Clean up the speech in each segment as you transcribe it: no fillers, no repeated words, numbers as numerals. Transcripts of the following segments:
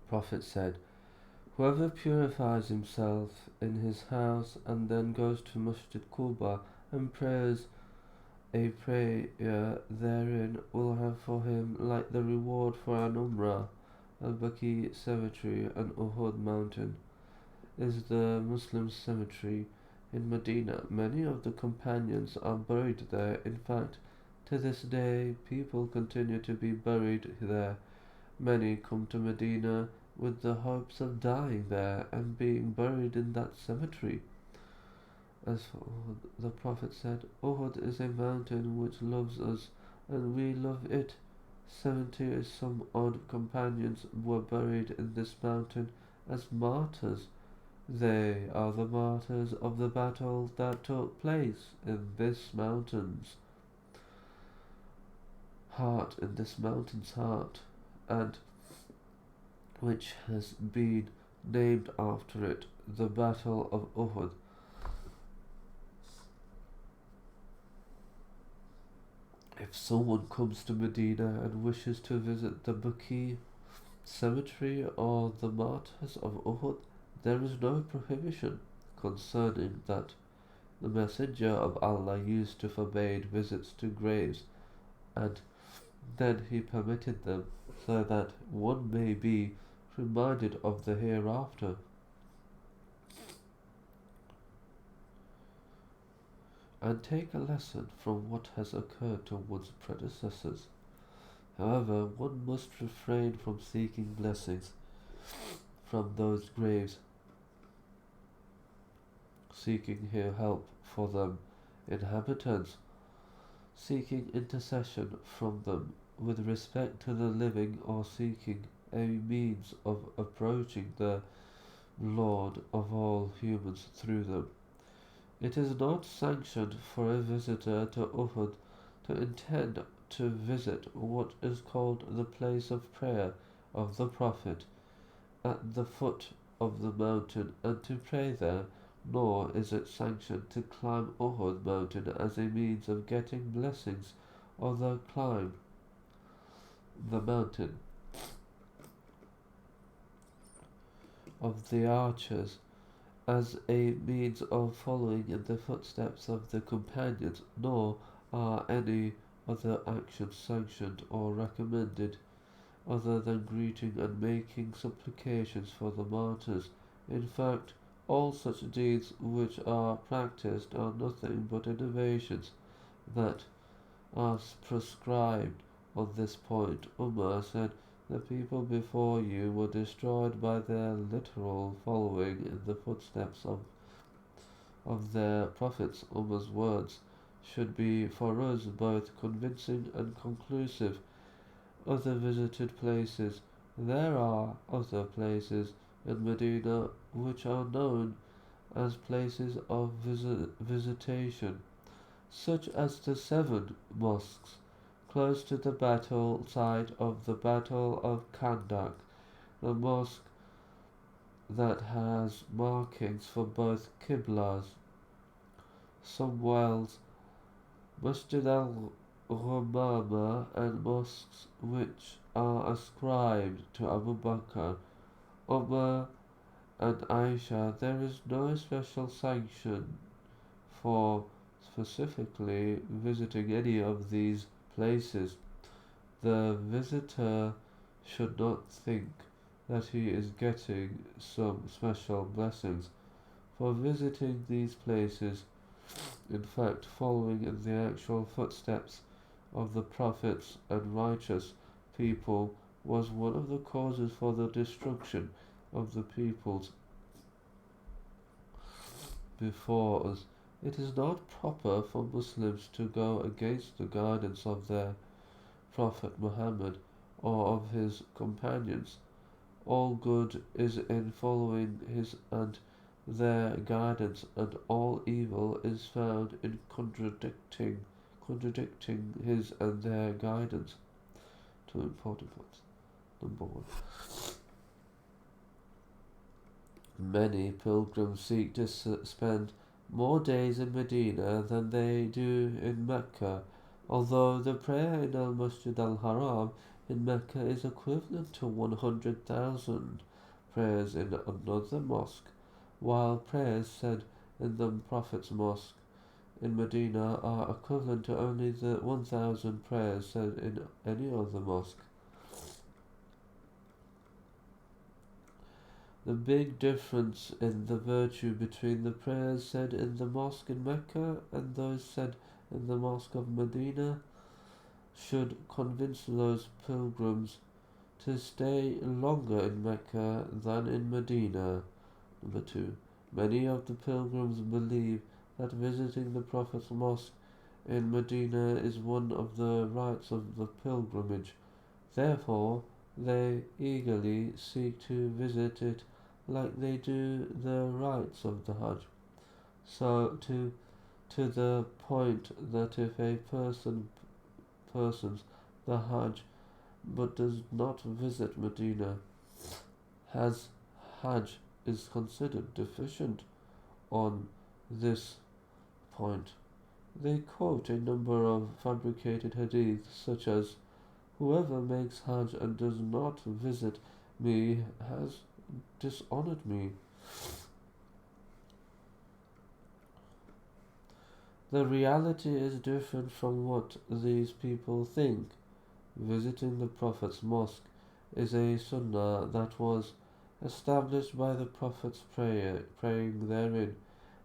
Prophet said, "Whoever purifies himself in his house and then goes to Masjid Quba and prays a prayer therein will have for him like the reward for an Umrah." Al-Baqi Cemetery and Uhud Mountain is the Muslim cemetery in Medina. Many of the companions are buried there. In fact, to this day, people continue to be buried there. Many come to Medina with the hopes of dying there and being buried in that cemetery. As for Uhud, the Prophet said, "Uhud is a mountain which loves us, and we love it." 70 some odd companions were buried in this mountain as martyrs. They are the martyrs of the battle that took place in this mountain's heart, and which has been named after it, the Battle of Uhud. If someone comes to Medina and wishes to visit the Baqi cemetery or the martyrs of Uhud, there is no prohibition concerning that. The Messenger of Allah used to forbade visits to graves, and then he permitted them, so that one may be reminded of the hereafter. And take a lesson from what has occurred to one's predecessors. However, one must refrain from seeking blessings from those graves, seeking here help for them inhabitants, seeking intercession from them with respect to the living, or seeking a means of approaching the Lord of all humans through them. It is not sanctioned for a visitor to Uhud to intend to visit what is called the place of prayer of the Prophet at the foot of the mountain and to pray there, nor is it sanctioned to climb Uhud mountain as a means of getting blessings on the climb the mountain of the archers, as a means of following in the footsteps of the companions, nor are any other actions sanctioned or recommended other than greeting and making supplications for the martyrs. In fact, all such deeds which are practiced are nothing but innovations that are prescribed on this point. Umar said, "The people before you were destroyed by their literal following in the footsteps of their prophets." Umar's words should be for us both convincing and conclusive. Other visited places. There are other places in Medina which are known as places of visitation, such as the 7 mosques close to the battle site of the Battle of Kandak, the mosque that has markings for both Qiblas, some wells, Masjid al-Ghamama, and mosques which are ascribed to Abu Bakr, Umar, and Aisha. There is no special sanction for specifically visiting any of these places. The visitor should not think that he is getting some special blessings for visiting these places. In fact, following in the actual footsteps of the prophets and righteous people was one of the causes for the destruction of the peoples before us. It is not proper for Muslims to go against the guidance of their Prophet Muhammad or of his companions. All good is in following his and their guidance, and all evil is found in contradicting his and their guidance. Two important points. Number one. Many pilgrims seek to spend more days in Medina than they do in Mecca. Although the prayer in al-Masjid al-Haram in Mecca is equivalent to 100,000 prayers in another mosque, while prayers said in the Prophet's mosque in Medina are equivalent to only the 1,000 prayers said in any other mosque. The big difference in the virtue between the prayers said in the mosque in Mecca and those said in the mosque of Medina should convince those pilgrims to stay longer in Mecca than in Medina. Number 2. Many of the pilgrims believe that visiting the Prophet's mosque in Medina is one of the rites of the pilgrimage. Therefore, they eagerly seek to visit it like they do the rites of the Hajj. So, to the point that if a persons the Hajj but does not visit Medina, has Hajj is considered deficient on this point. They quote a number of fabricated hadiths such as, "Whoever makes Hajj and does not visit me has dishonored me." The reality is different from what these people think. Visiting the Prophet's mosque is a sunnah that was established by the Prophet's praying therein.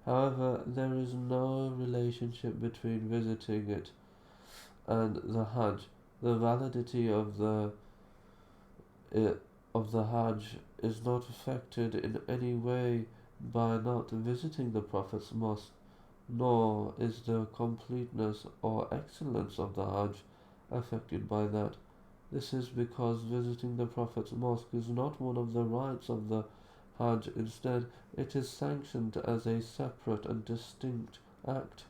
However, there is no relationship between visiting it and the Hajj. The validity of the Hajj is not affected in any way by not visiting the Prophet's mosque, nor is the completeness or excellence of the Hajj affected by that. This is because visiting the Prophet's mosque is not one of the rites of the Hajj. Instead, it is sanctioned as a separate and distinct act.